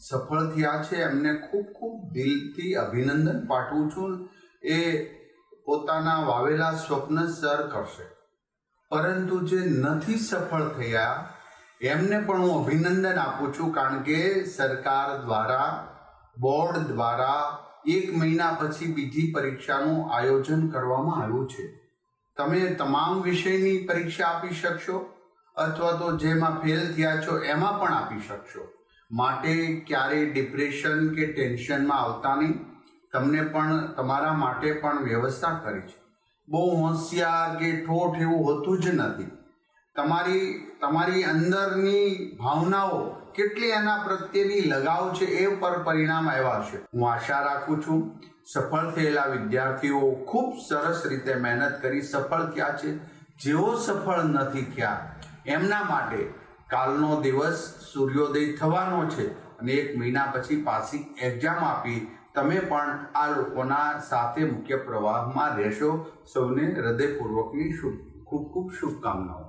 સફળ થયા છે એમને ખૂબ ખૂબ દિલથી અભિનંદન પાઠવું છું. એ પોતાના વાવેલા સ્વપ્ન સર કરશે. પરંતુ જે નથી સફળ થયા એમને પણ હું અભિનંદન આપું છું, કારણ કે સરકાર દ્વારા, બોર્ડ દ્વારા 1 મહિના પછી બીજી પરીક્ષાનું આયોજન કરવામાં આવ્યું છે. તમે તમામ વિષયની પરીક્ષા આપી શકશો અથવા તો જેમાં ફેલ થયા છો એમાં પણ આપી શકશો. માટે ક્યારેય ડિપ્રેશન કે ટેન્શનમાં આવતા નહીં. તમને પણ તમારા માટે પણ વ્યવસ્થા કરી છે. બહુ હોશિયાર કે ઠોઠ એવું હોતું જ નથી. તમારી અંદરની ભાવનાઓ કેટલી એના પ્રત્યેની લગાવ છે એ પર પરિણામ આવ્યા છે. હું આશા રાખું છું સફળ થયેલા વિદ્યાર્થીઓ ખૂબ સરસ રીતે મહેનત કરી સફળ થયા છે. જેઓ સફળ નથી થયા એમના માટે કાલનો દિવસ સૂર્યોદય થવાનો છે અને 1 મહિના પછી પાછી એક્ઝામ આપી તમે પણ આ લોકોના સાથે મુખ્ય પ્રવાહમાં રહેશો. સૌને હૃદયપૂર્વકની ખૂબ ખૂબ શુભકામનાઓ.